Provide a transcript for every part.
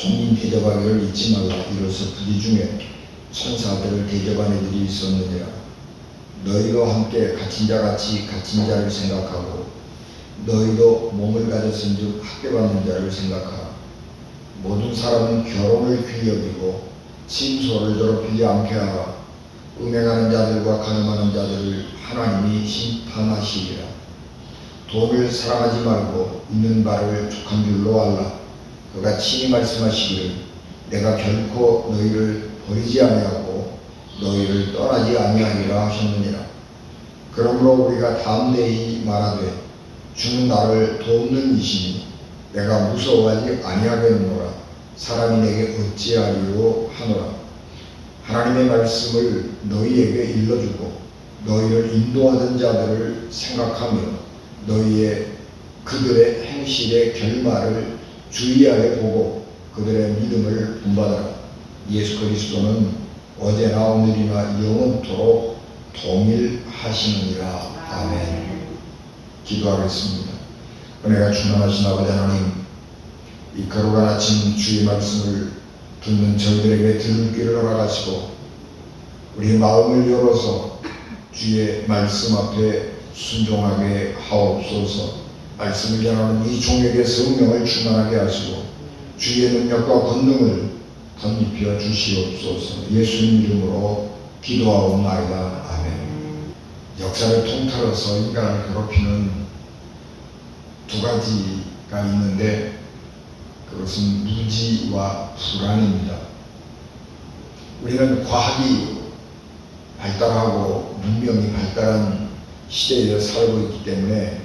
손님 대접하기를 잊지 말라. 이로써 부디 중에 천사들을 대접한 애들이 있었느니라. 너희도 함께 갇힌 자같이 갇힌 자를 생각하고 너희도 몸을 가졌은즉 학대받는 자를 생각하라. 모든 사람은 결혼을 귀히 여기고 침소를 더럽히지 않게 하라. 음행하는 자들과 간음하는 자들을 하나님이 심판하시리라. 돈을 사랑하지 말고 있는 바를 족한 줄로 알라. 그가 친히 말씀하시기를 내가 결코 너희를 버리지 아니하고 너희를 떠나지 아니하리라 하셨느니라. 그러므로 우리가 담대히 말하되 주는 나를 돕는 이시니 내가 무서워하지 아니하겠노라. 사람이 내게 어찌하리요 하노라. 하나님의 말씀을 너희에게 일러주고 너희를 인도하던 자들을 생각하며 그들의 행실의 결말을 주의하여 보고 그들의 믿음을 본받아라. 예수 그리스도는 어제나 오늘이나 영원토록 동일하시느니라. 아멘. 기도하겠습니다. 은혜가 충만하신 아버지 하나님, 이 거룩한 아침 주의 말씀을 듣는 저희들에게 들을 길을 허락하시고 우리의 마음을 열어서 주의 말씀 앞에 순종하게 하옵소서. 말씀을 전하는 이 종에게 성령을 충만하게 하시고 주의 능력과 권능을 덧입혀 주시옵소서. 예수님 이름으로 기도하옵나이다. 아멘. 역사를 통틀어서 인간을 괴롭히는 두 가지가 있는데 그것은 무지와 불안입니다. 우리는 과학이 발달하고 문명이 발달한 시대에 살고 있기 때문에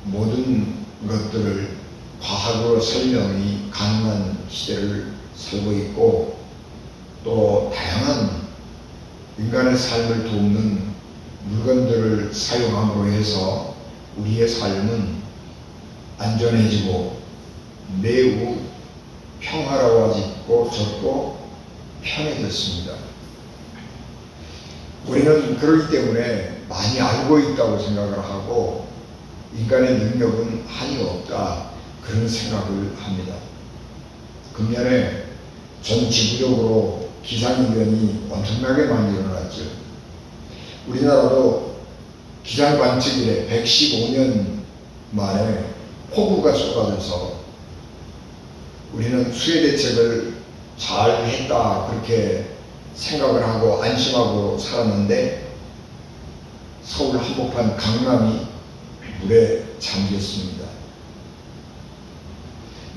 모든 것들을 과학으로 설명이 가능한 시대를 살고 있고 또 다양한 인간의 삶을 돕는 물건들을 사용함으로 해서 우리의 삶은 안전해지고 매우 평화로워지고 적고 편해졌습니다. 우리는 그렇기 때문에 많이 알고 있다고 생각을 하고 인간의 능력은 한이 없다 그런 생각을 합니다. 금년에 전 지구적으로 기상이변이 엄청나게 많이 일어났죠. 우리나라도 기상관측 이래 115년 만에 폭우가 쏟아져서 우리는 수해 대책을 잘 했다 그렇게 생각을 하고 안심하고 살았는데 서울 한복판 강남이 물에 잠겼습니다.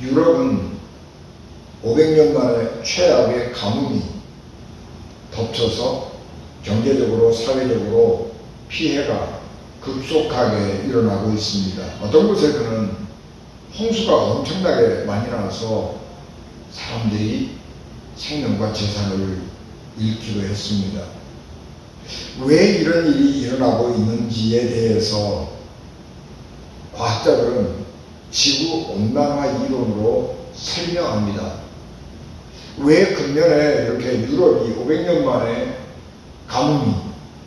유럽은 500년 만에 최악의 가뭄이 덮쳐서 경제적으로 사회적으로 피해가 급속하게 일어나고 있습니다. 어떤 곳에서는 홍수가 엄청나게 많이 나서 사람들이 생명과 재산을 잃기도 했습니다. 왜 이런 일이 일어나고 있는지에 대해서 과학자들은 지구온난화 이론으로 설명합니다. 왜 금년에 이렇게 유럽이 500년 만에 가뭄이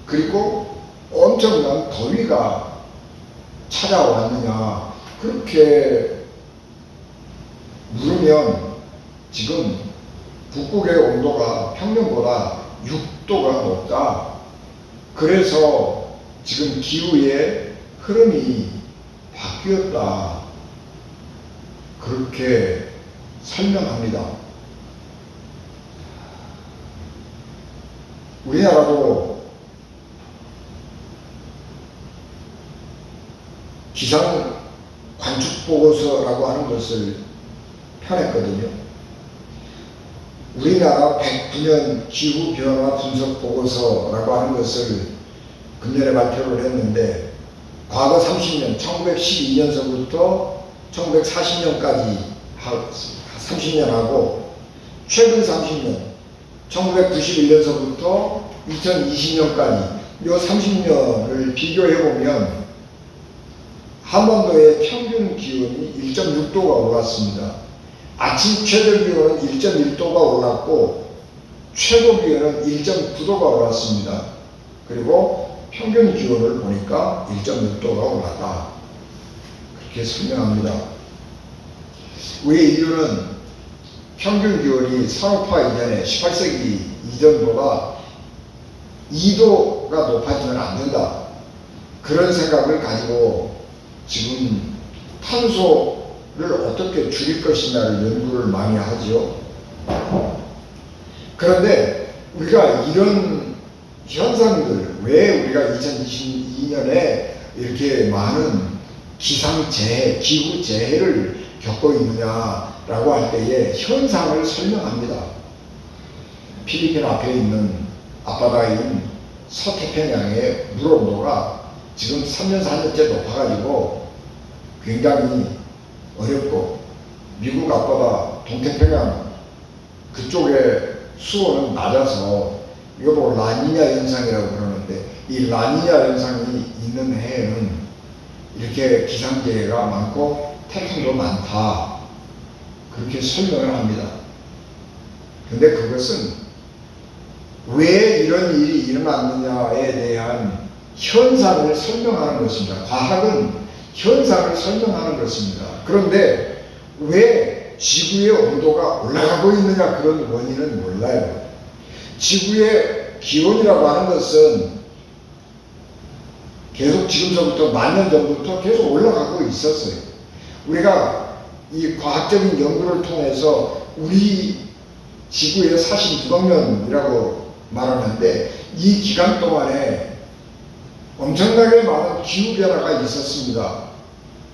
그리고 엄청난 더위가 찾아왔느냐 그렇게 물으면 지금 북극의 온도가 평년보다 6도가 높다. 그래서 지금 기후의 흐름이 바뀌었다. 그렇게 설명합니다. 우리나라도 기상 관측 보고서라고 하는 것을 펴냈거든요. 우리나라 109년 기후변화 분석 보고서라고 하는 것을 금년에 발표를 했는데 과거 30년, 1912년서부터 1940년까지 30년하고 최근 30년, 1991년서부터 2020년까지 이 30년을 비교해보면 한반도의 평균 기온이 1.6도가 올랐습니다. 아침 최저 기온은 1.1도가 올랐고 최고 기온은 1.9도가 올랐습니다. 그리고 평균 기온을 보니까 1.6도가 올랐다. 그렇게 설명합니다. 우리 인류는 평균 기온이 산업화 이전에 18세기 이전보다 2도가 높아지면 안 된다. 그런 생각을 가지고 지금 탄소를 어떻게 줄일 것이냐를 연구를 많이 하죠. 그런데 우리가 이런 현상들, 왜 우리가 2022년에 이렇게 많은 기상재해, 기후재해를 겪고 있느냐라고 할 때에 현상을 설명합니다. 필리핀 앞에 있는 앞바다인 서태평양의 물 온도가 지금 3년, 4년째 높아가지고 굉장히 어렵고, 미국 앞바다 동태평양 그쪽의 수온은 낮아서 이거 보고 라니냐 현상이라고 그러는데, 이 라니냐 현상이 있는 해에는 이렇게 기상재해가 많고 태풍도 많다, 그렇게 설명을 합니다. 근데 그것은 왜 이런 일이 일어났느냐에 대한 현상을 설명하는 것입니다. 과학은 현상을 설명하는 것입니다. 그런데 왜 지구의 온도가 올라가고 있느냐, 그런 원인은 몰라요. 지구의 기온이라고 하는 것은 계속 지금서부터 만 년 전부터 계속 올라가고 있었어요. 우리가 이 과학적인 연구를 통해서 우리 지구의 46억 년이라고 말하는데, 이 기간 동안에 엄청나게 많은 기후변화가 있었습니다.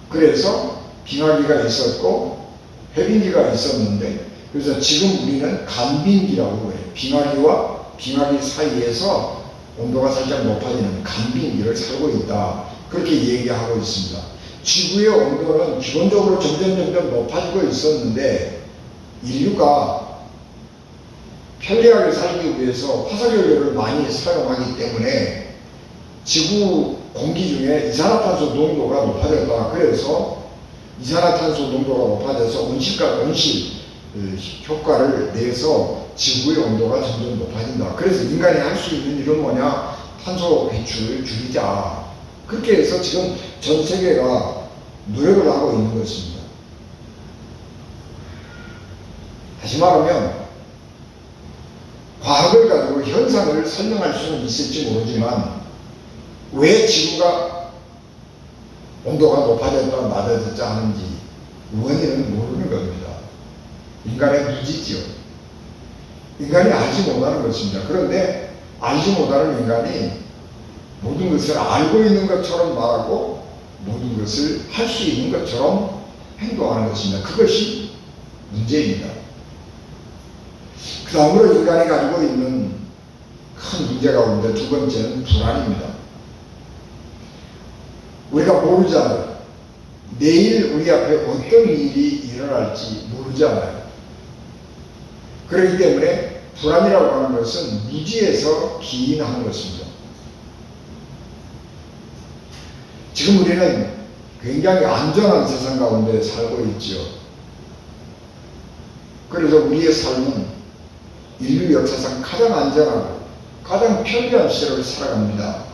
그래서 빙하기가 있었고 해빙기가 있었는데, 그래서 지금 우리는 간빙기라고 해요. 빙하기와 빙하기 사이에서 온도가 살짝 높아지는 간빙기를 살고 있다, 그렇게 얘기하고 있습니다. 지구의 온도는 기본적으로 점점 높아지고 있었는데, 인류가 편리하게 살기 위해서 화석연료를 많이 사용하기 때문에 지구 공기 중에 이산화탄소 농도가 높아졌다. 그래서 이산화탄소 농도가 높아져서 온실 효과를 내서 지구의 온도가 점점 높아진다. 그래서 인간이 할 수 있는 일은 뭐냐? 탄소 배출을 줄이자. 그렇게 해서 지금 전 세계가 노력을 하고 있는 것입니다. 다시 말하면 과학을 가지고 현상을 설명할 수는 있을지 모르지만, 왜 지구가 온도가 높아졌다 낮아졌다 하는지 원인은 모르는 겁니다. 인간의 무지지요. 인간이 알지 못하는 것입니다. 그런데 알지 못하는 인간이 모든 것을 알고 있는 것처럼 말하고 모든 것을 할 수 있는 것처럼 행동하는 것입니다. 그것이 문제입니다. 그 다음으로 인간이 가지고 있는 큰 문제 가운데 두 번째는 불안입니다. 우리가 모르잖아요. 내일 우리 앞에 어떤 일이 일어날지 모르잖아요. 그렇기 때문에 불안이라고 하는 것은 무지에서 기인하는 것입니다. 지금 우리는 굉장히 안전한 세상 가운데 살고 있죠. 그래서 우리의 삶은 인류 역사상 가장 안전하고 가장 편리한 시절을 살아갑니다.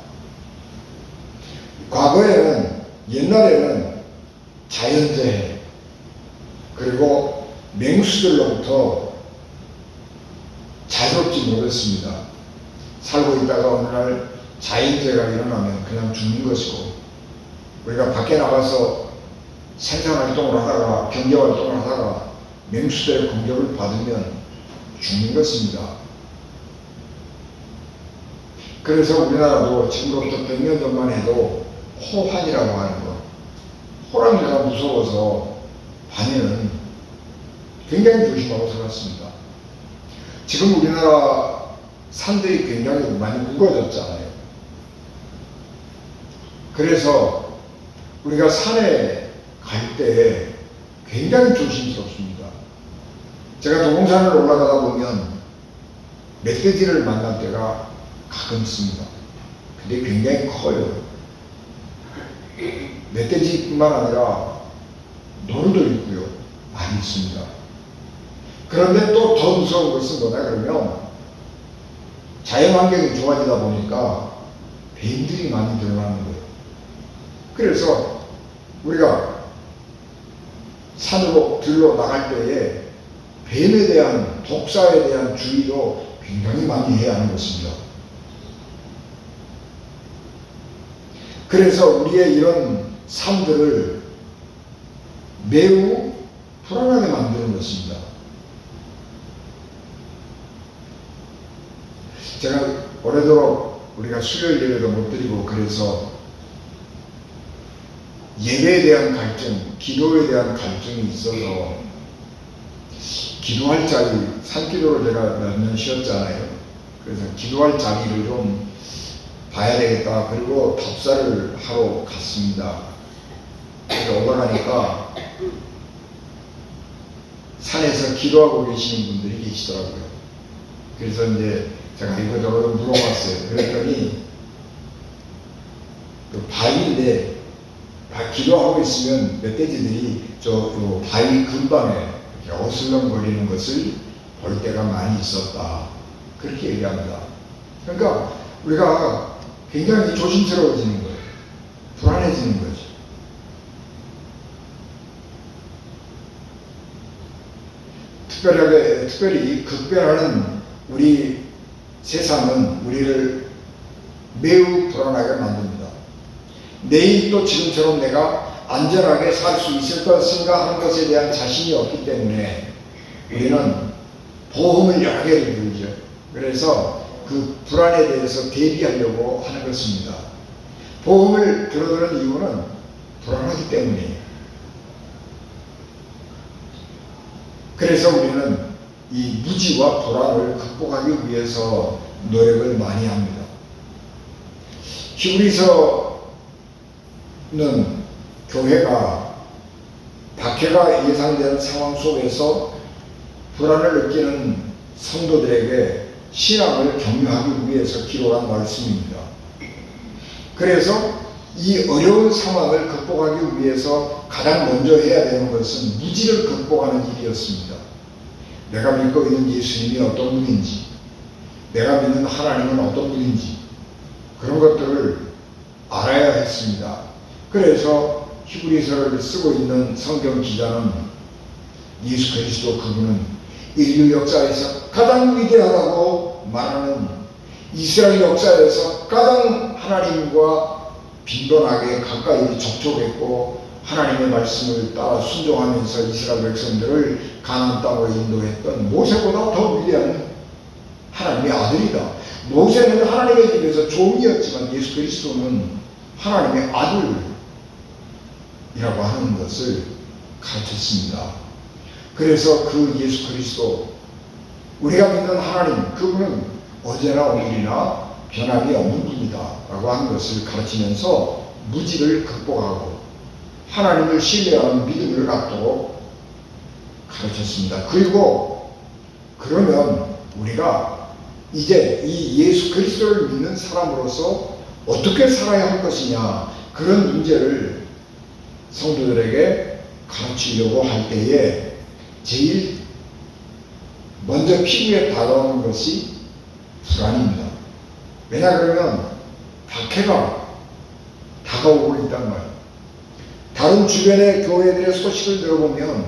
과거에는, 옛날에는 자연재해, 그리고 맹수들로부터 자유롭지 못했습니다. 살고 있다가 어느 날 자연재해가 일어나면 그냥 죽는 것이고, 우리가 밖에 나가서 생산활동을 하다가, 경제활동을 하다가 맹수들의 공격을 받으면 죽는 것입니다. 그래서 우리나라도 지금부터 100년 전만 해도 호환이라고 하는 것, 호랑이가 무서워서 반에는 굉장히 조심하고 살았습니다. 지금 우리나라 산들이 굉장히 많이 무거워졌잖아요. 그래서 우리가 산에 갈 때 굉장히 조심스럽습니다. 제가 도봉산을 올라가다 보면 멧돼지를 만날 때가 가끔 있습니다. 근데 굉장히 커요. 멧돼지뿐만 아니라 노루도 있고요. 많이 있습니다. 그런데 또 더 무서운 것은 뭐냐 그러면, 자연환경이 좋아지다 보니까 뱀들이 많이 늘어나는 거예요. 그래서 우리가 산으로 들러 나갈 때에 뱀에 대한, 독사에 대한 주의도 굉장히 많이 해야 하는 것입니다. 그래서 우리의 이런 삶들을 매우 불안하게 만드는 것입니다. 제가 오래도록 우리가 수요일 예배도 못 드리고 그래서 예배에 대한 갈증, 기도에 대한 갈증이 있어서 기도할 자리, 산기도를 제가 몇 년 쉬었잖아요. 그래서 기도할 자리를 좀 봐야 되겠다. 그리고 답사를 하러 갔습니다. 그래서 올라가니까 산에서 기도하고 계시는 분들이 계시더라고요. 그래서 이제 제가 이거저거 물어봤어요. 그랬더니 그 바위인데 기도하고 있으면 멧돼지들이 저 바위 근방에 이렇게 어슬렁거리는 것을 볼 때가 많이 있었다. 그렇게 얘기합니다. 그러니까 우리가 굉장히 조심스러워지는 거예요. 불안해지는 거죠. 특별히 급변하는 우리 세상은 우리를 매우 불안하게 만듭니다. 내일 또 지금처럼 내가 안전하게 살 수 있을 것인가 하는 것에 대한 자신이 없기 때문에 우리는 보험을 여러 개를 들죠. 그래서 그 불안에 대해서 대비하려고 하는 것입니다. 보험을 들어드는 이유는 불안하기 때문이에요. 그래서 우리는 이 무지와 불안을 극복하기 위해서 노력을 많이 합니다. 히브리서는 교회가 박해가 예상되는 상황 속에서 불안을 느끼는 성도들에게 신앙을 격려하기 위해서 기록한 말씀입니다. 그래서 이 어려운 상황을 극복하기 위해서 가장 먼저 해야 되는 것은 무지를 극복하는 일이었습니다. 내가 믿고 있는 예수님이 어떤 분인지, 내가 믿는 하나님은 어떤 분인지 그런 것들을 알아야 했습니다. 그래서 히브리서를 쓰고 있는 성경 기자는 예수 그리스도 그분은 인류 역사에서 가장 위대하다고 말하는, 이스라엘 역사에서 가장 하나님과 빈번하게 가까이 접촉했고 하나님의 말씀을 따라 순종하면서 이스라엘 백성들을 가나안 땅으로 인도했던 모세보다 더 위대한 하나님의 아들이다. 모세는 하나님의 집에서 종이었지만 예수 그리스도는 하나님의 아들이라고 하는 것을 가르쳤습니다. 그래서 그 예수 그리스도, 우리가 믿는 하나님, 그분은 어제나 오늘이나 변함이 없는 분이다 라고 하는 것을 가르치면서 무지를 극복하고 하나님을 신뢰하는 믿음을 갖도록 가르쳤습니다. 그리고 그러면 우리가 이제 이 예수 그리스도를 믿는 사람으로서 어떻게 살아야 할 것이냐, 그런 문제를 성도들에게 가르치려고 할 때에 제일 먼저 피부에 다가오는 것이 불안입니다. 왜냐 그러면 박해가 다가오고 있단 말이에요. 다른 주변의 교회들의 소식을 들어보면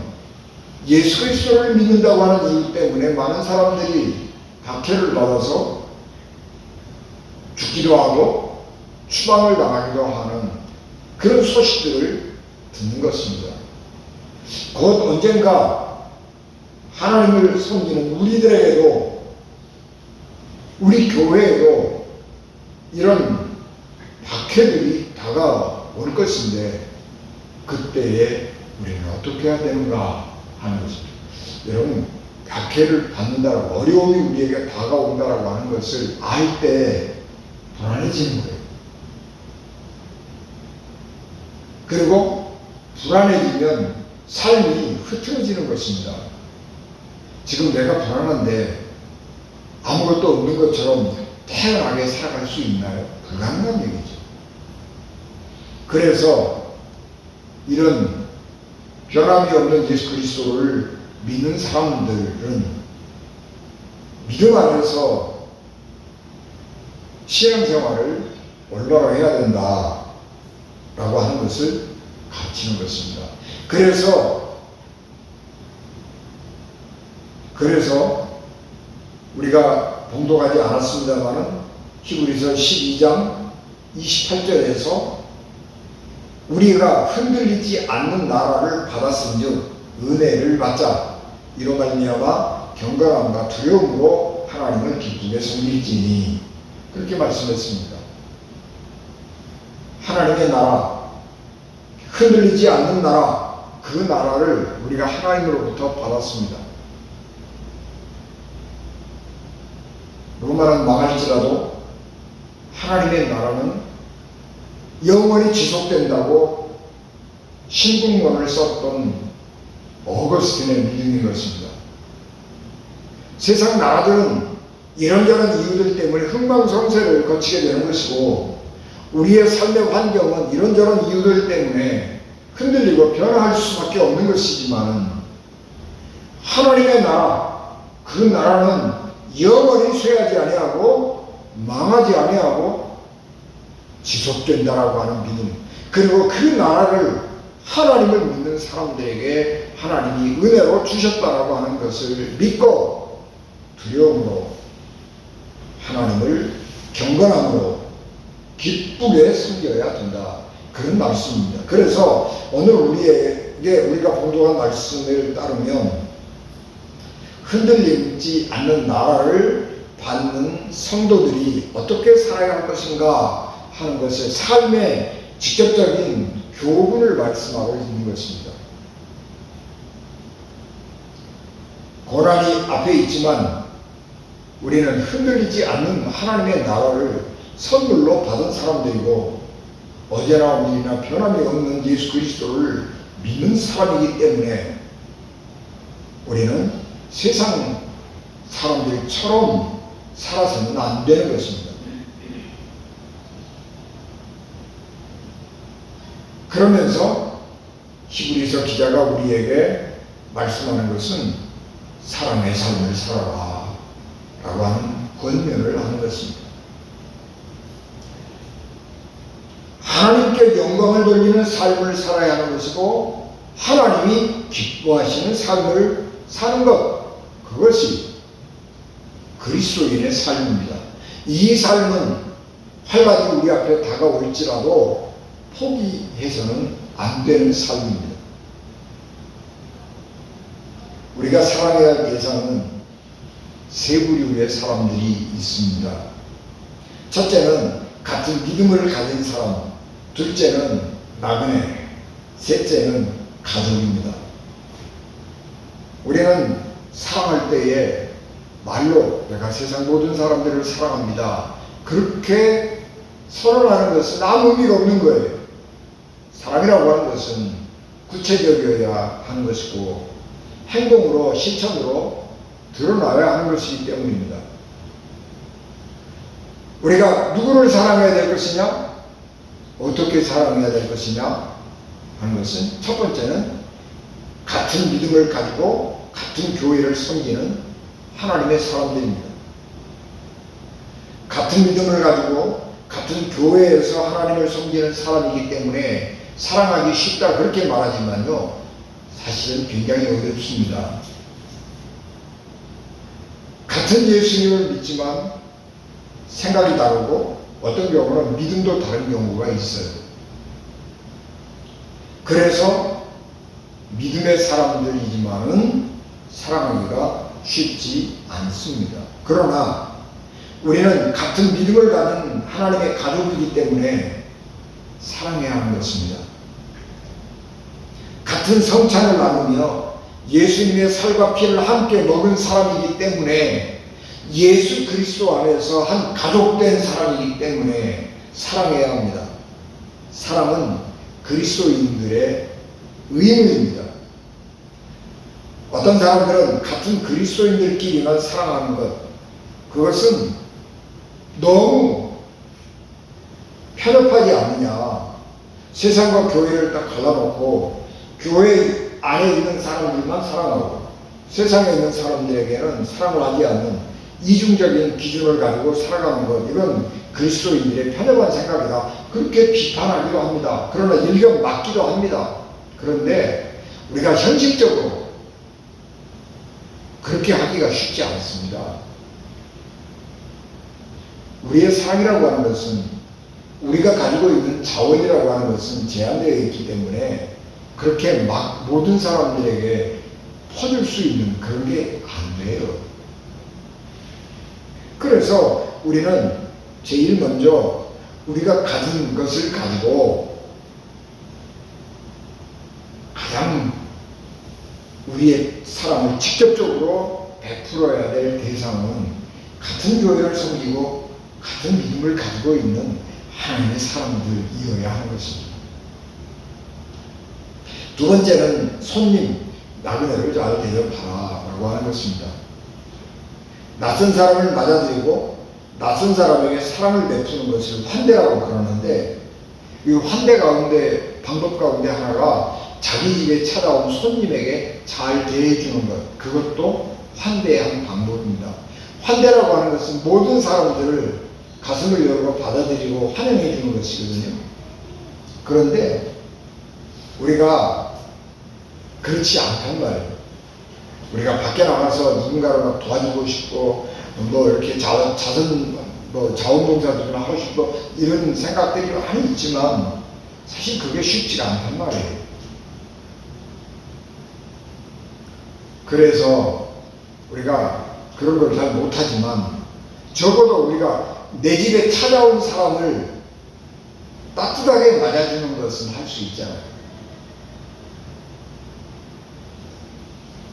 예수 그리스도를 믿는다고 하는 이유 때문에 많은 사람들이 박해를 받아서 죽기도 하고 추방을 당하기도 하는 그런 소식들을 듣는 것입니다. 곧 언젠가 하나님을 섬기는 우리들에게도, 우리 교회에도 이런 박해들이 다가올 것인데 그때에 우리는 어떻게 해야 되는가 하는 것입니다. 여러분, 박해를 받는다라고, 어려움이 우리에게 다가온다라고 하는 것을 알 때 불안해지는 거예요. 그리고 불안해지면 삶이 흐트러지는 것입니다. 지금 내가 불안한데 아무것도 없는 것처럼 태연하게 살아갈 수 있나요? 불가능한 얘기죠. 그래서 이런 변함이 없는 예수 그리스도를 믿는 사람들은 믿음 안에서 신앙생활을 올바로 해야 된다 라고 하는 것을 가르치는 것입니다. 그래서 그래서 우리가 봉독하지 않았습니다마는 히브리서 12장 28절에서 우리가 흔들리지 않는 나라를 받았은즉 은혜를 받자. 이로 말미암아 경건함과 두려움으로 하나님을 기쁘게 섬길지니, 그렇게 말씀했습니다. 하나님의 나라, 흔들리지 않는 나라, 그 나라를 우리가 하나님으로부터 받았습니다. 로마는 망할지라도 하나님의 나라는 영원히 지속된다고 신국문을 썼던 어거스틴의 믿음인 것입니다. 세상 나라들은 이런저런 이유들 때문에 흥망성쇠를 거치게 되는 것이고, 우리의 삶의 환경은 이런저런 이유들 때문에 흔들리고 변화할 수밖에 없는 것이지만, 하나님의 나라, 그 나라는 영원히 쇠하지 아니하고 망하지 아니하고 지속된다라고 하는 믿음, 그리고 그 나라를 하나님을 믿는 사람들에게 하나님이 은혜로 주셨다라고 하는 것을 믿고 두려움으로 하나님을 경건함으로 기쁘게 섬겨야 된다, 그런 말씀입니다. 그래서 오늘 우리가 봉독한 말씀을 따르면 흔들리지 않는 나라를 받는 성도들이 어떻게 살아야 할 것인가 하는 것을 삶의 직접적인 교훈을 말씀하고 있는 것입니다. 고난이 앞에 있지만 우리는 흔들리지 않는 하나님의 나라를 선물로 받은 사람들이고, 어제나 오늘이나 변함이 없는 예수 그리스도를 믿는 사람이기 때문에 우리는 세상 사람들처럼 살아서는 안 되는 것입니다. 그러면서 히브리서 기자가 우리에게 말씀하는 것은 사랑의 삶을 살아라 라고 하는 권면을 하는 것입니다. 하나님께 영광을 돌리는 삶을 살아야 하는 것이고, 하나님이 기뻐하시는 삶을 사는 것, 그것이 그리스도인의 삶입니다. 이 삶은 활같이 우리 앞에 다가올지라도 포기해서는 안 되는 삶입니다. 우리가 사랑해야 할 대상은 세 부류의 사람들이 있습니다. 첫째는 같은 믿음을 가진 사람, 둘째는 나그네, 셋째는 가족입니다. 우리는 사랑할 때에 말로 내가 세상 모든 사람들을 사랑합니다, 그렇게 선언하는 것은 아무 의미가 없는 거예요. 사랑이라고 하는 것은 구체적이어야 하는 것이고 행동으로, 실천으로 드러나야 하는 것이기 때문입니다. 우리가 누구를 사랑해야 될 것이냐, 어떻게 사랑해야 될 것이냐 하는 것은, 첫 번째는 같은 믿음을 가지고 같은 교회를 섬기는 하나님의 사람들입니다. 같은 믿음을 가지고 같은 교회에서 하나님을 섬기는 사람이기 때문에 사랑하기 쉽다 그렇게 말하지만요, 사실은 굉장히 어렵습니다. 같은 예수님을 믿지만 생각이 다르고 어떤 경우는 믿음도 다른 경우가 있어요. 그래서 믿음의 사람들이지만은 사랑하기가 쉽지 않습니다. 그러나 우리는 같은 믿음을 가진 하나님의 가족이기 때문에 사랑해야 하는 것입니다. 같은 성찬을 나누며 예수님의 살과 피를 함께 먹은 사람이기 때문에, 예수 그리스도 안에서 한 가족된 사람이기 때문에 사랑해야 합니다. 사랑은 그리스도인들의 의무입니다. 어떤 사람들은 같은 그리스도인들끼리만 사랑하는 것, 그것은 너무 편협하지 않느냐. 세상과 교회를 딱 갈라놓고 교회 안에 있는 사람들만 사랑하고 세상에 있는 사람들에게는 사랑을 하지 않는 이중적인 기준을 가지고 살아가는 것, 이건 그리스도인들의 편협한 생각이다, 그렇게 비판하기도 합니다. 그러나 일경 맞기도 합니다. 그런데 우리가 현실적으로 그렇게 하기가 쉽지 않습니다. 우리의 삶이라고 하는 것은, 우리가 가지고 있는 자원이라고 하는 것은 제한되어 있기 때문에 그렇게 막 모든 사람들에게 퍼줄 수 있는 그런 게 안 돼요. 그래서 우리는 제일 먼저 우리가 가진 것을 가지고 가장 우리의 사랑을 직접적으로 베풀어야 될 대상은 같은 교회를 섬기고 같은 믿음을 가지고 있는 하나님의 사람들이어야 하는 것입니다. 두 번째는 손님, 나그네를 잘 대접하라라고 하는 것입니다. 낯선 사람을 맞아들이고 낯선 사람에게 사랑을 베푸는 것을 환대라고 그러는데, 이 환대 가운데, 방법 가운데 하나가 자기 집에 찾아온 손님에게 잘 대해주는 것, 그것도 환대의 한 방법입니다. 환대라고 하는 것은 모든 사람들을 가슴을 열고 받아들이고 환영해 주는 것이거든요. 그런데 우리가 그렇지 않단 말이에요. 우리가 밖에 나가서 누군가를 막 도와주고 싶고 이렇게 자원봉사도 하고 싶고 이런 생각들이 많이 있지만 사실 그게 쉽지가 않단 말이에요. 그래서 우리가 그런 걸 잘 못하지만 적어도 우리가 내 집에 찾아온 사람을 따뜻하게 맞아주는 것은 할 수 있잖아요.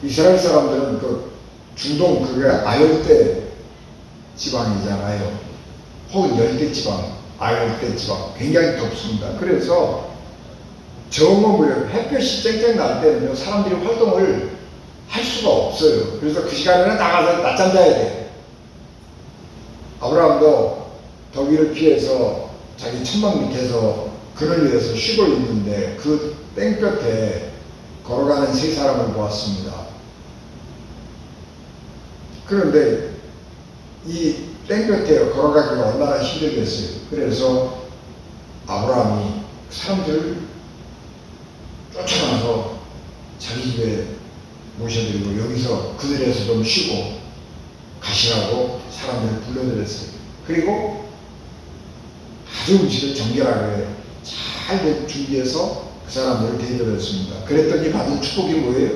이스라엘 사람들은 그 중동 그게 아열대 지방이잖아요. 혹은 열대 지방, 아열대 지방 굉장히 덥습니다. 그래서 정오물 햇볕이 쨍쨍 날 때는요 사람들이 활동을 할 수가 없어요. 그래서 그 시간에는 나가서 낮잠 자야 돼요. 아브라함도 더위를 피해서 자기 천막 밑에서 그늘 위에서 쉬고 있는데 그 땡볕에 걸어가는 세 사람을 보았습니다. 그런데 이 땡볕에 걸어가기가 얼마나 힘들겠어요. 그래서 아브라함이 사람들을 쫓아가서 자기 집에 모셔드리고 여기서 그늘에서 좀 쉬고 가시라고 사람들을 불러들였어요. 그리고 아주 음식을 정결하게 잘 준비해서 그 사람들을 대접했습니다. 그랬더니 받은 축복이 뭐예요?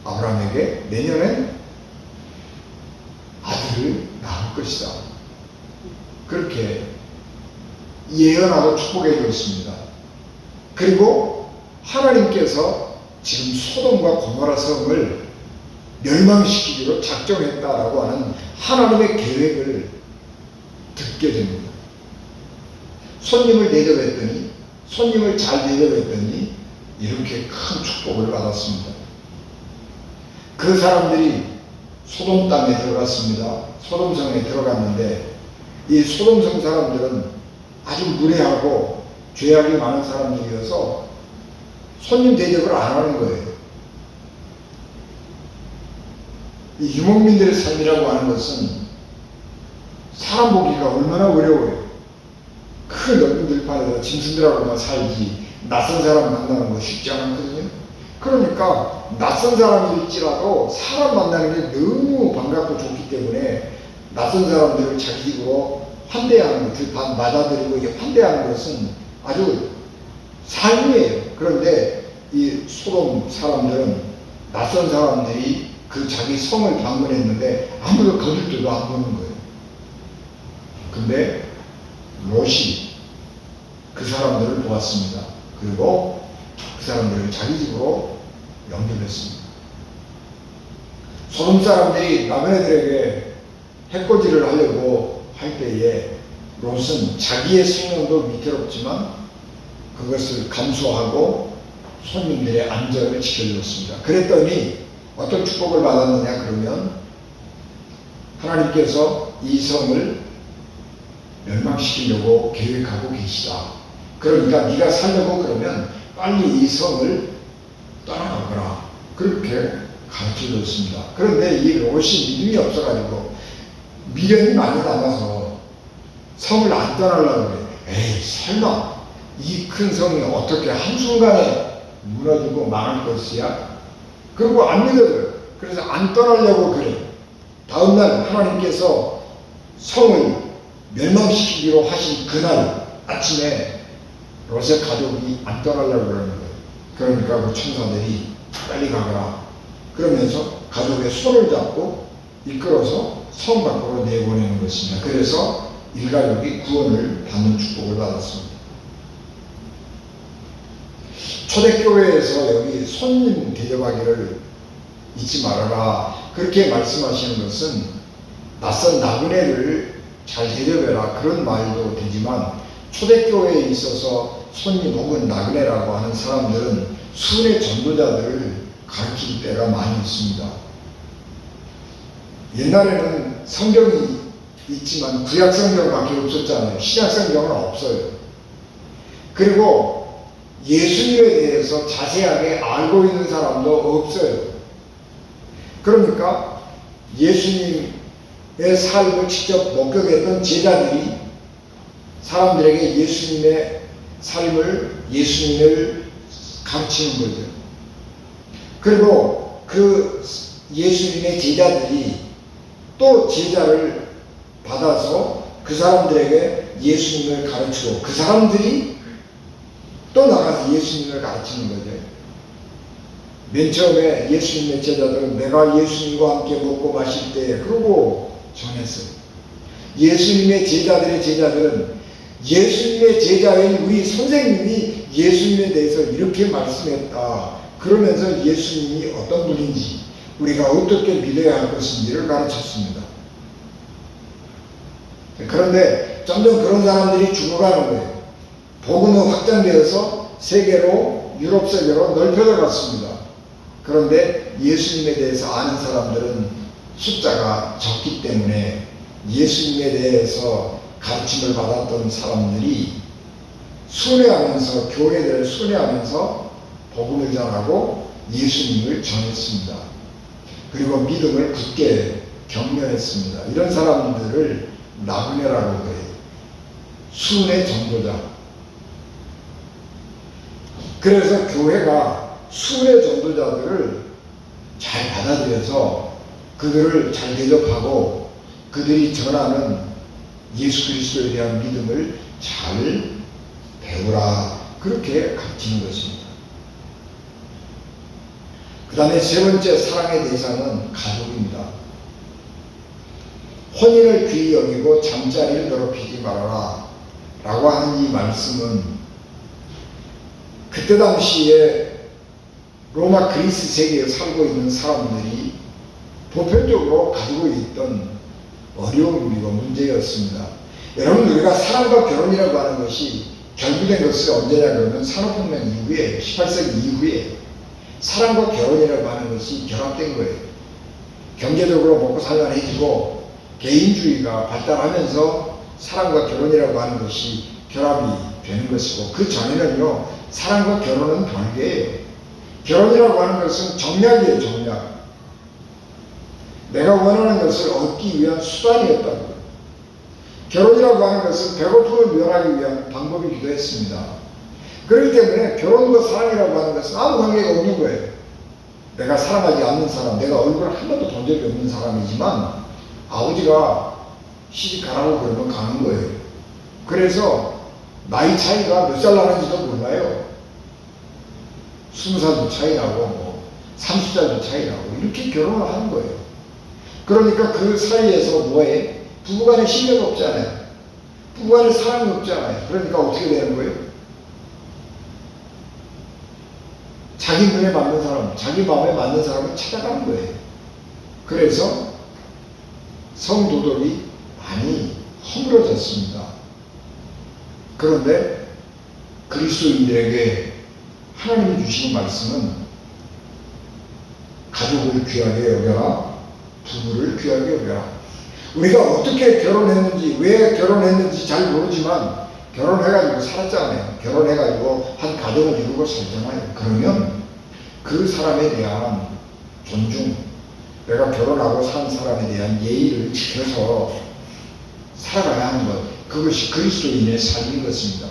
아브라함에게 내년엔 아들을 낳을 것이다. 그렇게 예언하고 축복해 줬습니다. 그리고 하나님께서 지금 소돔과 고모라 성을 멸망시키기로 작정했다라고 하는 하나님의 계획을 듣게 됩니다. 손님을 대접했더니, 손님을 잘 대접했더니 이렇게 큰 축복을 받았습니다. 그 사람들이 소돔 땅에 들어갔습니다. 소돔성에 들어갔는데 이 소돔성 사람들은 아주 무례하고 죄악이 많은 사람들이어서 손님 대접을 안 하는 거예요. 이 유목민들의 삶이라고 하는 것은 사람 보기가 얼마나 어려워요. 큰 넓은 들판에서 짐승들하고만 살지 낯선 사람 만나는 거 쉽지 않거든요. 그러니까 낯선 사람일지라도 사람 만나는 게 너무 반갑고 좋기 때문에 낯선 사람들을 자기 집으로 환대하는 것, 들판 맞아들이고 환대하는 것은 아주 삶이에요. 그런데 이 소돔 사람들은 낯선 사람들이 그 자기 성을 방문했는데 아무도 거들떠도 안 보는 거예요. 근데 롯이 그 사람들을 보았습니다. 그리고 그 사람들을 자기 집으로 연결했습니다. 소돔 사람들이 나그네들에게 해코지를 하려고 할 때에 롯은 자기의 생명도 위태롭지만 그것을 감수하고 손님들의 안전을 지켜주었습니다. 그랬더니 어떤 축복을 받았느냐 그러면 하나님께서 이 성을 멸망시키려고 계획하고 계시다. 그러니까 네가 살려고 그러면 빨리 이 성을 떠나가거라. 그렇게 가르쳐줬습니다. 그런데 이 롯이 믿음이 없어가지고 미련이 많이 남아서 성을 안 떠나려고 그래. 에이 설마 이 큰 성이 어떻게 한순간에 무너지고 망할 것이야? 그리고 안 믿어요. 그래서 안 떠나려고 그래. 다음날 하나님께서 성을 멸망시키기로 하신 그날 아침에 롯의 가족이 안 떠나려고 그러는 거예요. 그러니까 그 천사들이 빨리 가거라 그러면서 가족의 손을 잡고 이끌어서 성 밖으로 내보내는 것입니다. 그래서 일가족이 구원을 받는 축복을 받았습니다. 초대교회에서 여기 손님 대접하기를 잊지 말아라 그렇게 말씀하시는 것은 낯선 나그네를 잘 대접해라 그런 말도 되지만 초대교회에 있어서 손님 혹은 나그네라고 하는 사람들은 수은의 전도자들을 가르칠 때가 많이 있습니다. 옛날에는 성경이 있지만 구약 성경밖에 없었잖아요. 신약 성경은 없어요. 그리고 예수님에 대해서 자세하게 알고 있는 사람도 없어요. 그러니까 예수님의 삶을 직접 목격했던 제자들이 사람들에게 예수님의 삶을, 예수님을 가르치는 거죠. 그리고 그 예수님의 제자들이 또 제자를 받아서 그 사람들에게 예수님을 가르치고 그 사람들이 또 나가서 예수님을 가르치는 거죠. 맨 처음에 예수님의 제자들은 내가 예수님과 함께 먹고 마실 때 그러고 전했어요. 예수님의 제자들은 예수님의 제자인 우리 선생님이 예수님에 대해서 이렇게 말씀했다. 그러면서 예수님이 어떤 분인지 우리가 어떻게 믿어야 할 것인지를 가르쳤습니다. 그런데 점점 그런 사람들이 죽어가는 거예요. 복음은 확장되어서 세계로 유럽 세계로 넓혀져 갔습니다. 그런데 예수님에 대해서 아는 사람들은 숫자가 적기 때문에 예수님에 대해서 가르침을 받았던 사람들이 순회하면서 교회들을 순회하면서 복음을 전하고 예수님을 전했습니다. 그리고 믿음을 굳게 격려했습니다. 이런 사람들을 나그네라고 해요. 순회 전도자. 그래서 교회가 순회 전도자들을 잘 받아들여서 그들을 잘 대접하고 그들이 전하는 예수 그리스도에 대한 믿음을 잘 배우라 그렇게 가르치는 것입니다. 그 다음에 세 번째 사랑의 대상은 가족입니다. 혼인을 귀히 여기고 잠자리를 더럽히지 말아라 라고 하는 이 말씀은 그때 당시에 로마 그리스 세계에 살고 있는 사람들이 보편적으로 가지고 있던 어려움이고 문제였습니다. 여러분, 우리가 사랑과 결혼이라고 하는 것이 결부된 것이 언제냐 그러면 산업혁명 이후에 18세기 이후에 사랑과 결혼이라고 하는 것이 결합된 거예요. 경제적으로 먹고 살만해지고 개인주의가 발달하면서 사랑과 결혼이라고 하는 것이 결합이 되는 것이고 그 전에는요 사랑과 결혼은 별개예요. 결혼이라고 하는 것은 정략이에요. 정략. 내가 원하는 것을 얻기 위한 수단이었다고요. 결혼이라고 하는 것은 배고픔을 면하기 위한 방법이기도 했습니다. 그렇기 때문에 결혼과 사랑이라고 하는 것은 아무 관계가 없는 거예요. 내가 사랑하지 않는 사람, 내가 얼굴을 한 번도 본 적이 없는 사람이지만 아버지가 시집 가라고 그러면 가는 거예요. 그래서 나이 차이가 몇 살 나는지도 몰라요. 20살도 차이 나고 30살도 차이 나고 이렇게 결혼을 하는 거예요. 그러니까 그 사이에서 뭐해? 부부간에 신뢰가 없잖아요. 부부간에 사랑이 없잖아요. 그러니까 어떻게 되는 거예요? 자기 눈에 맞는 사람, 자기 마음에 맞는 사람을 찾아가는 거예요. 그래서 성도덕이 많이 허물어졌습니다. 그런데 그리스도인들에게 하나님이 주시는 말씀은 가족을 귀하게 여겨라, 부부를 귀하게 여겨라. 우리가 어떻게 결혼했는지, 왜 결혼했는지 잘 모르지만 결혼해가지고 살았잖아요. 결혼해가지고 한 가정을 이루고 살잖아요. 그러면 그 사람에 대한 존중, 내가 결혼하고 산 사람에 대한 예의를 지켜서 살아가야 하는 것, 그것이 그리스도인의 삶인 것입니다.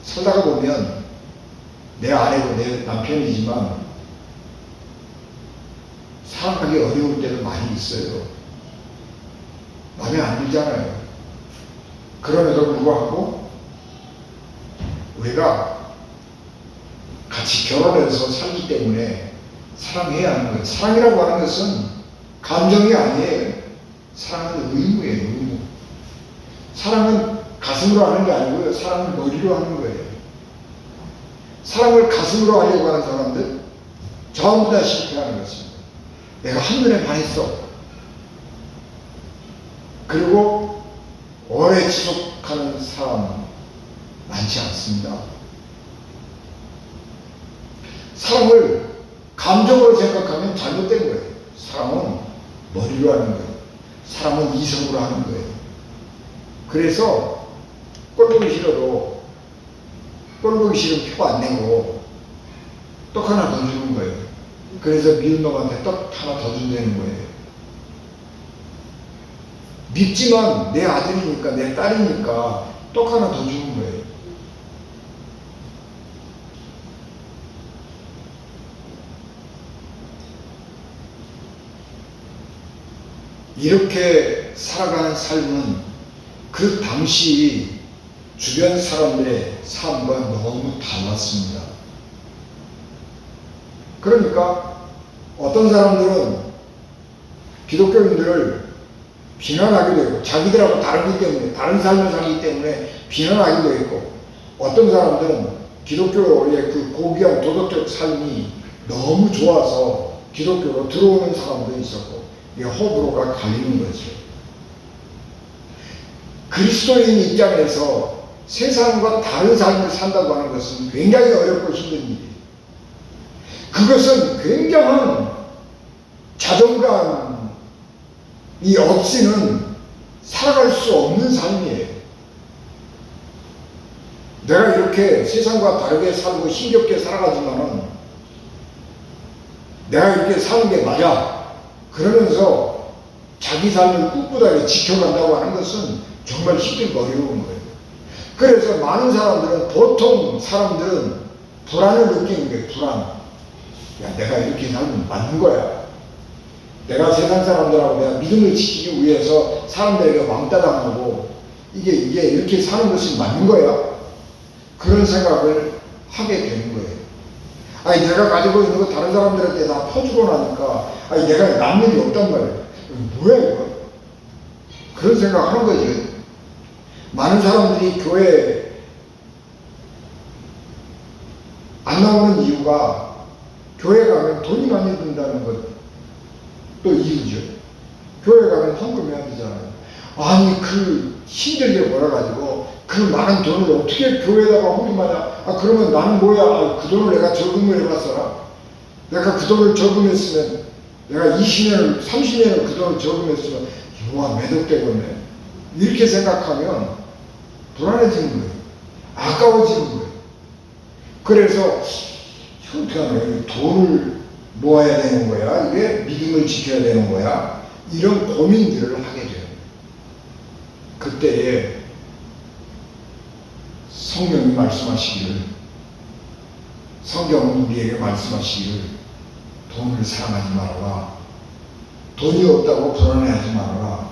살다가 보면 내 아내고 내 남편이지만 사랑하기 어려울 때도 많이 있어요. 마음에 안 들잖아요. 그럼에도 불구하고 우리가 같이 결혼해서 살기 때문에 사랑해야 하는 거예요. 사랑이라고 하는 것은 감정이 아니에요. 사랑은 의무예요. 의무. 사랑은 가슴으로 하는 게 아니고요. 사랑은 머리로 하는 거예요. 사랑을 가슴으로 하려고 하는 사람들 전부 다 실패하는 것입니다. 내가 한눈에 반했어. 그리고 오래 지속하는 사람 많지 않습니다. 사랑을 감정으로 생각하면 잘못된 거예요. 사랑은 머리로 하는 거예요. 사랑은 이성으로 하는 거예요. 그래서 꼴보기 싫어도 꼴보기 싫은 표 안 내고 떡 하나 더 주는 거예요. 그래서 미운 놈한테 떡 하나 더 준다는 거예요. 밉지만 내 아들이니까 내 딸이니까 떡 하나 더 주는 거예요. 이렇게 살아가는 삶은 그 당시 주변 사람들의 삶과 너무 달랐습니다. 그러니까 어떤 사람들은 기독교인들을 비난하기도 했고, 자기들하고 다르기 때문에, 다른 삶을 살기 때문에 비난하기도 했고, 어떤 사람들은 기독교의 그 고귀한 도덕적 삶이 너무 좋아서 기독교로 들어오는 사람도 있었고, 이 호불호가 갈리는 거죠. 그리스도인 입장에서 세상과 다른 삶을 산다고 하는 것은 굉장히 어렵고 힘든 일이에요. 그것은 굉장한 자존감이 없이는 살아갈 수 없는 삶이에요. 내가 이렇게 세상과 다르게 살고 힘겹게 살아가지만은 내가 이렇게 사는 게 맞아. 그러면서 자기 삶을 꿋꿋하게 지켜간다고 하는 것은 정말 힘들고 어려운 거예요. 그래서 많은 사람들은, 보통 사람들은 불안을 느끼는 거예요. 불안. 야, 내가 이렇게 살면 맞는 거야. 내가 세상 사람들하고 내가 믿음을 지키기 위해서 사람들에게 왕따 당하고 이게 이렇게 사는 것이 맞는 거야. 그런 생각을 하게 되는 거예요. 아니, 내가 가지고 있는 거 다른 사람들한테 다 퍼주고 나니까, 아니, 내가 남는 게 없단 말이에요. 뭐야, 이거? 그런 생각 하는 거지. 많은 사람들이 교회에 안 나오는 이유가 교회 가면 돈이 많이 든다는 것도 이유죠. 교회 가면 헌금해야 되잖아요. 아니, 그 힘들게 벌어가지고 그 많은 돈을 어떻게 교회에다가 헌금하냐. 아, 그러면 나는 뭐야. 아, 그 돈을 내가 저금을 해봤어라. 내가 그 돈을 저금했으면, 내가 20년을 30년을 그 돈을 저금했으면 와, 매덕되겠네. 이렇게 생각하면 불안해지는 거예요. 아까워지는 거예요. 그래서 어떻게 하냐, 돈을 모아야 되는 거야, 이게 믿음을 지켜야 되는 거야, 이런 고민들을 하게 돼요. 그때에 성령이 말씀하시기를, 성경은 우리에게 말씀하시기를, 돈을 사랑하지 말아라. 돈이 없다고 불안해하지 말아라.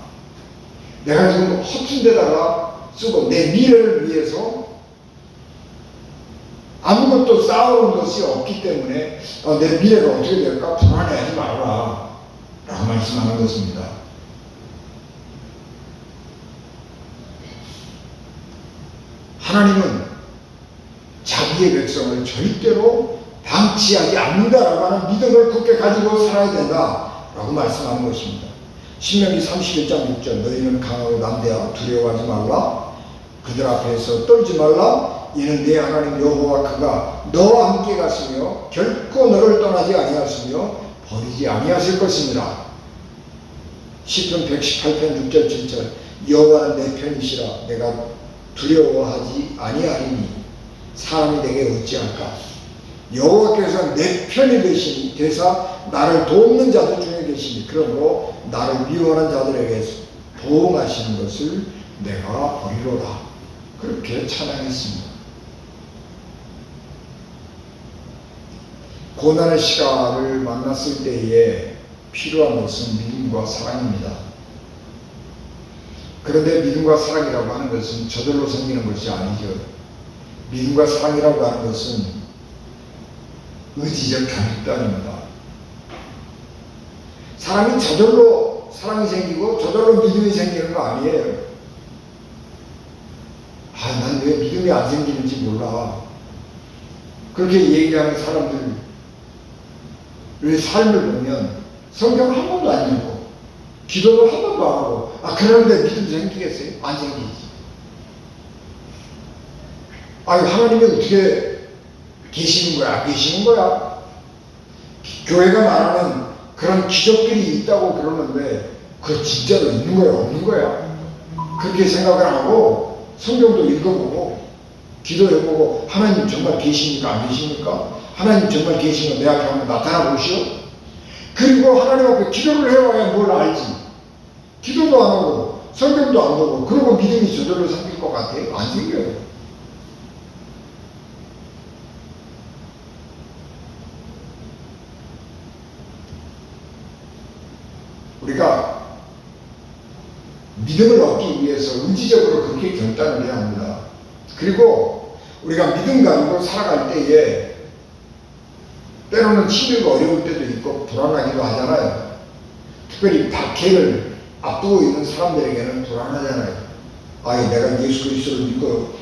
내가 지금 허튼 데다가 쓰고 내 미래를 위해서 아무것도 쌓아온 것이 없기 때문에 내 미래가 어떻게 될까 불안해하지 말아라 라고 말씀하는 것입니다. 하나님은 자기의 백성을 절대로 방치하지 않는다라고 하는 믿음을 굳게 가지고 살아야 된다라고 말씀하는 것입니다. 신명기 31장 6절, 너희는 강하고 담대하고 두려워하지 말라. 그들 앞에서 떨지 말라. 이는 내 하나님 여호와 그가 너와 함께 갔으며 결코 너를 떠나지 아니하시며 버리지 아니하실 것입니다. 시편 118편 6절 7절, 여호와는 내 편이시라. 내가 두려워하지 아니하리니 사람이 내게 어찌할까. 여호와께서 내 편이 되사 나를 돕는 자들 중에 계시니 그러므로 나를 미워하는 자들에게 보응하시는 것을 내가 버리로다. 그렇게 찬양했습니다. 고난의 시간을 만났을 때에 필요한 것은 믿음과 사랑입니다. 그런데 믿음과 사랑이라고 하는 것은 저절로 생기는 것이 아니죠. 믿음과 사랑이라고 하는 것은 의지적 결단입니다. 사람이 저절로 사랑이 생기고 저절로 믿음이 생기는 거 아니에요. 난 왜 믿음이 안 생기는지 몰라. 그렇게 얘기하는 사람들의 삶을 보면 성경 한 번도 안 읽고 기도도 한 번도 안 하고 그런데 믿음 생기겠어요? 안 생기지. 하나님이 어떻게 계시는 거야? 안 계시는 거야? 교회가 말하는 그런 기적들이 있다고 그러는데 그거 진짜로 있는 거야? 없는 거야? 그렇게 생각을 하고 성경도 읽어보고 기도해보고 하나님 정말 계십니까? 안 계십니까? 하나님 정말 계시면 내 앞에 한번 나타나 보시오. 그리고 하나님 앞에 기도를 해와야 뭘 알지. 기도도 안 하고 성경도 안 보고 그러고 믿음이 저절로 생길 것 같아요? 안 생겨요. 우리가 믿음을 얻기 위해서 의지적으로 그렇게 결단을 해야 합니다. 그리고 우리가 믿음 가지고 살아갈 때에 때로는 힘들고 어려울 때도 있고 불안하기도 하잖아요. 특별히 박해를 앞두고 있는 사람들에게는 불안하잖아요. 내가 예수 그리스도를 믿고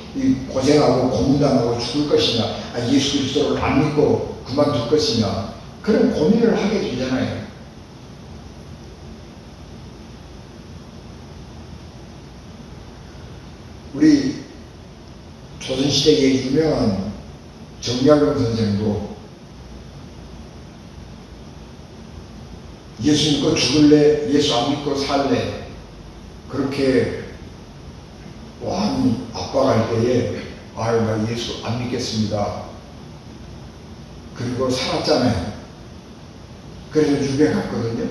고생하고 고문당하고 죽을 것이냐, 예수 그리스도를 안 믿고 그만둘 것이냐, 그런 고민을 하게 되잖아요. 우리 조선시대의 유명한 정약용 선생도 예수 믿고 죽을래, 예수 안 믿고 살래, 그렇게 많이 압박할 때에 나 예수 안 믿겠습니다. 그리고 살았잖아요. 그래서 유배 갔거든요.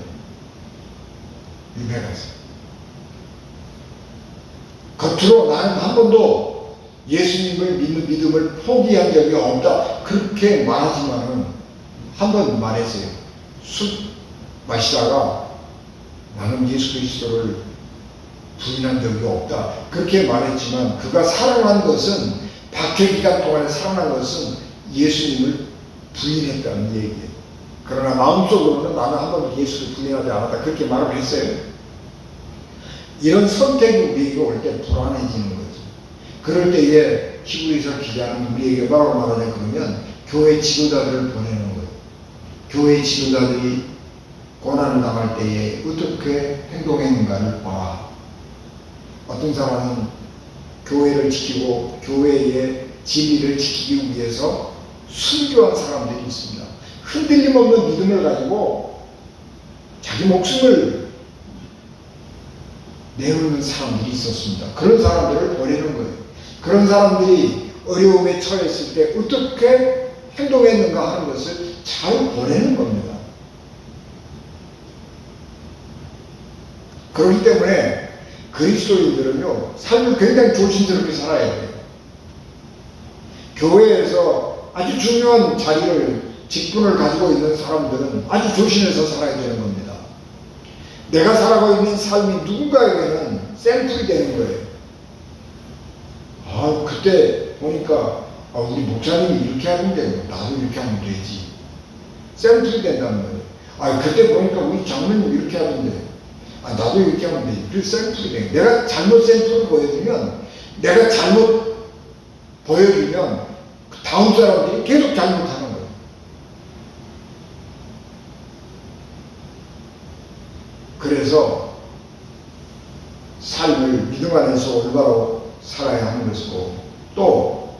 유배 갔어요. 겉으로 나는 한 번도 예수님을 믿는 믿음을 포기한 적이 없다 그렇게 말하지만은 한 번 말했어요. 술 마시다가 나는 예수 그리스도를 부인한 적이 없다 그렇게 말했지만 그가 사랑한 것은 박해 기간 동안에 사랑한 것은 예수님을 부인했다는 얘기예요. 그러나 마음속으로는 나는 한 번도 예수를 부인하지 않았다 그렇게 말을 했어요. 이런 선택이 우리에게 올 때 불안해지는 거죠. 그럴 때에 히브리서 기자는 우리에게 뭐라고 말하냐 그러면 교회 지도자들을 보내는 거예요. 교회 지도자들이 고난을 당할 때에 어떻게 행동했는가를 봐라. 어떤 사람은 교회를 지키고 교회의 진리를 지키기 위해서 순교한 사람들이 있습니다. 흔들림 없는 믿음을 가지고 자기 목숨을 내놓는 사람들이 있었습니다. 그런 사람들을 버리는 거예요. 그런 사람들이 어려움에 처했을 때 어떻게 행동했는가 하는 것을 잘 보내는 겁니다. 그렇기 때문에 그리스도인들은요, 삶을 굉장히 조심스럽게 살아야 돼요. 교회에서 아주 중요한 자리를, 직분을 가지고 있는 사람들은 아주 조심해서 살아야 되는 겁니다. 내가 살아가고 있는 삶이 누군가에게는 샘플이 되는 거예요. 그때 보니까 우리 목사님이 이렇게 하는데 나도 이렇게 하면 되지. 샘플이 된다는 거예요. 그때 보니까 우리 장로님이 이렇게 하는데 나도 이렇게 하면 되지. 그래서 샘플이 돼요. 내가 잘못 샘플을 보여주면, 내가 잘못 보여주면 다음 사람들이 계속 잘못하는 거예요. 그래서 삶을 믿음 안에서 올바로 살아야 하는 것이고, 또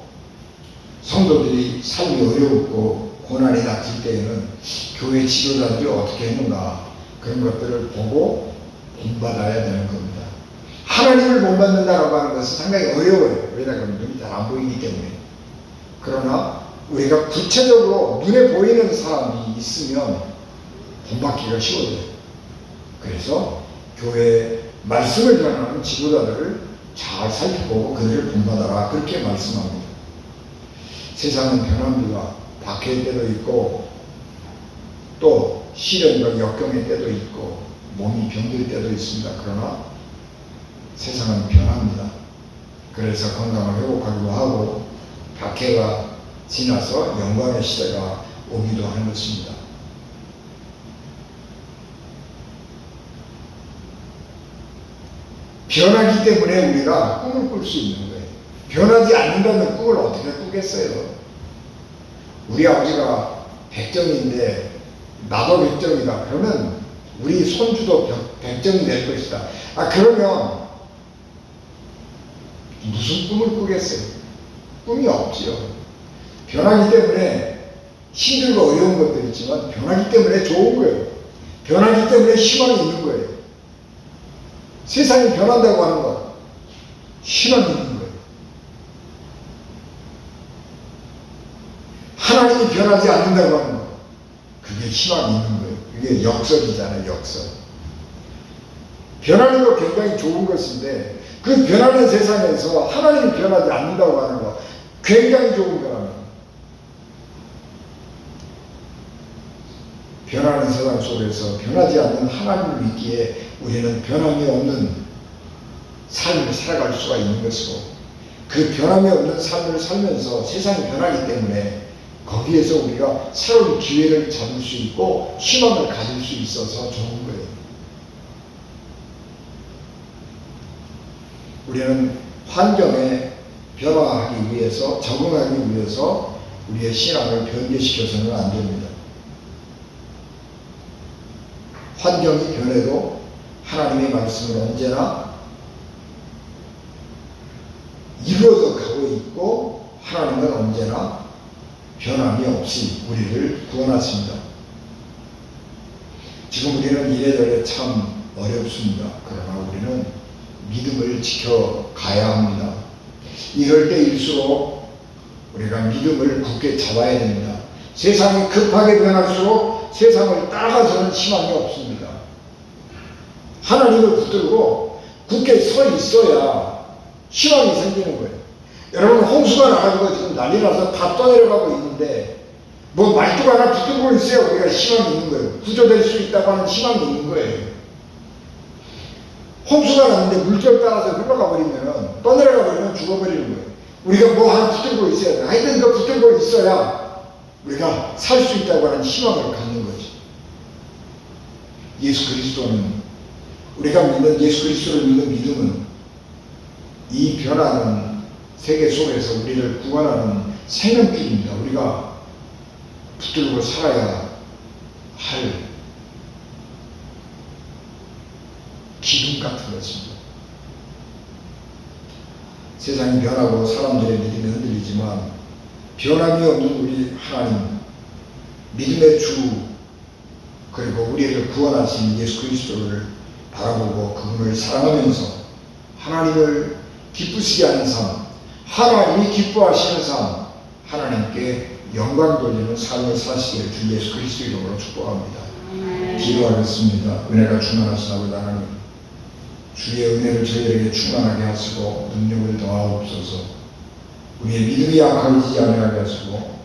성도들이 삶이 어렵고 고난이 닥칠 때에는 교회 지도자들이 어떻게 했는가 그런 것들을 보고 본받아야 되는 겁니다. 하나님을 본받는다라고 하는 것은 상당히 어려워요. 왜냐하면 눈이 잘 안 보이기 때문에. 그러나 우리가 구체적으로 눈에 보이는 사람이 있으면 본받기가 쉬워져요. 그래서 교회 말씀을 전하는 지도자들을 잘 살펴보고 그들을 본받아라 그렇게 말씀합니다. 세상은 변합니다. 박해의 때도 있고 또 시련과 역경의 때도 있고 몸이 병들 때도 있습니다. 그러나 세상은 변합니다. 그래서 건강을 회복하기도 하고 박해가 지나서 영광의 시대가 오기도 하는 것입니다. 변하기 때문에 우리가 꿈을 꿀 수 있는 거예요. 변하지 않는다는 꿈을 어떻게 꾸겠어요? 우리 아버지가 백정인데 나도 백정이다. 그러면 우리 손주도 백정이 될 것이다. 그러면 무슨 꿈을 꾸겠어요? 꿈이 없지요. 변하기 때문에 힘들고 어려운 것도 있지만 변하기 때문에 좋은 거예요. 변하기 때문에 희망이 있는 거예요. 세상이 변한다고 하는 것, 희망이 있는 거예요. 하나님이 변하지 않는다고 하는 것, 그게 희망이 있는 거예요. 그게 역설이잖아요, 역설. 변하는 거 굉장히 좋은 것인데 그 변하는 세상에서 하나님이 변하지 않는다고 하는 것, 굉장히 좋은 변화입니다. 변하는 세상 속에서 변하지 않는 하나님을 믿기에 우리는 변함이 없는 삶을 살아갈 수가 있는 것이고, 그 변함이 없는 삶을 살면서 세상이 변하기 때문에 거기에서 우리가 새로운 기회를 잡을 수 있고 희망을 가질 수 있어서 좋은 거예요. 우리는 환경에 변화하기 위해서, 적응하기 위해서 우리의 신앙을 변개시켜서는 안 됩니다. 환경이 변해도 하나님의 말씀은 언제나 이루어져 가고 있고 하나님은 언제나 변함이 없이 우리를 구원하십니다. 지금 우리는 이래저래 참 어렵습니다. 그러나 우리는 믿음을 지켜가야 합니다. 이럴 때일수록 우리가 믿음을 굳게 잡아야 됩니다. 세상이 급하게 변할수록 세상을 따라가서는 희망이 없습니다. 하나님을 붙들고 굳게 서 있어야 희망이 생기는 거예요. 여러분, 홍수가 나가지고 지금 난리 나서 다 떠내려가고 있는데 뭐 말뚝 하나 붙들고 있어야 우리가 희망이 있는 거예요. 구조될 수 있다고 하는 희망이 있는 거예요. 홍수가 났는데 물결 따라서 흘러가 버리면, 떠내려가 버리면 죽어버리는 거예요. 우리가 뭐 하나 붙들고 있어야 돼. 하여튼 이거 붙들고 있어야 우리가 살 수 있다고 하는 희망을 갖는 거죠. 예수 그리스도는, 우리가 믿는 예수 그리스도를 믿는 믿음은 이 변하는 세계 속에서 우리를 구원하는 생명줄입니다. 우리가 붙들고 살아야 할 기둥 같은 것입니다. 세상이 변하고 사람들의 믿음이 흔들리지만 변함이 없는 우리 하나님, 믿음의 주, 그리고 우리를 구원하신 예수 그리스도를 바라보고 그분을 사랑하면서 하나님을 기쁘시게 하는 삶, 하나님이 기뻐하시는 삶, 하나님께 영광 돌리는 삶을 사시기를 주 예수 그리스도 이름으로 축복합니다. 기도하겠습니다. 은혜가 충만하신 아버지 하나님, 주의 은혜를 저희에게 충만하게 하시고 능력을 더하옵소서. 우리의 믿음이 약해지지 아니하게 하시고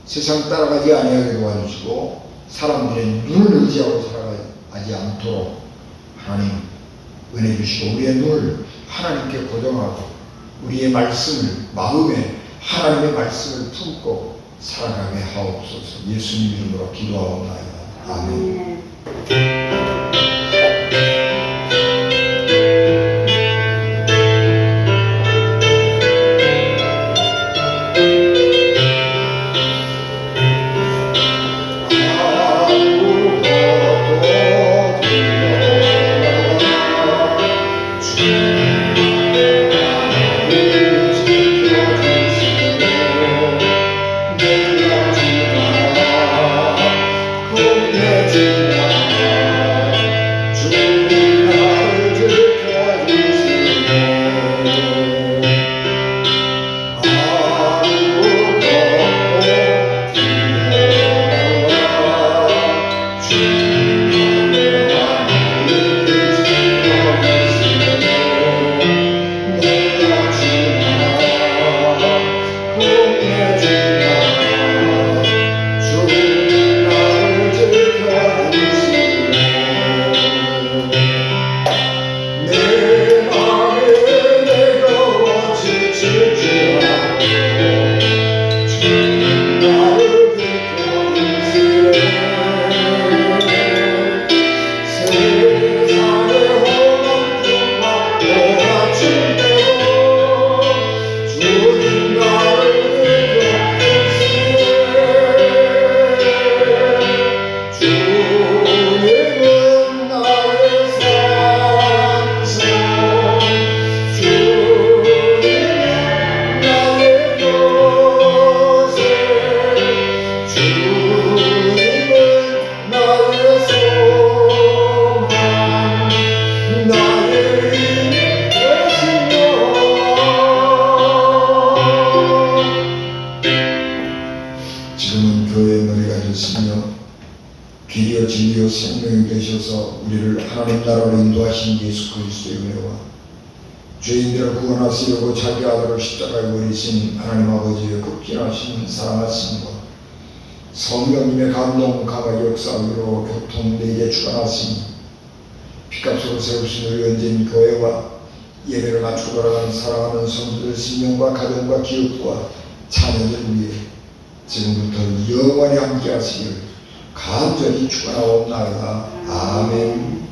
세상 따라가지 아니하게 도와주시고 사람들의 눈을 의지하고 살아가지 않도록 하나님 은혜 주시고 우리의 눈을 하나님께 고정하고 우리의 말씀을, 마음에 하나님의 말씀을 품고 살아가게 하옵소서. 예수님 이름으로 기도하옵나이다. 아멘. 십자가로 인도하신 예수 그리스도의 은혜와 죄인들을 구원하시려고 자기 아들을 십자가에 버리신 하나님 아버지의 극진하신 사랑하심과 성령님의 감동 강하게 역사하기로 교통 내게 주관하시니 피값으로 세우신 우리 ön재인 교회와 예배를 맞추고 돌아가는 사랑하는 성도들 신령과 가정과 기업과 자녀들 위해 지금부터 영원히 함께 하시기를 간절히 축원하옵나이다. 아멘.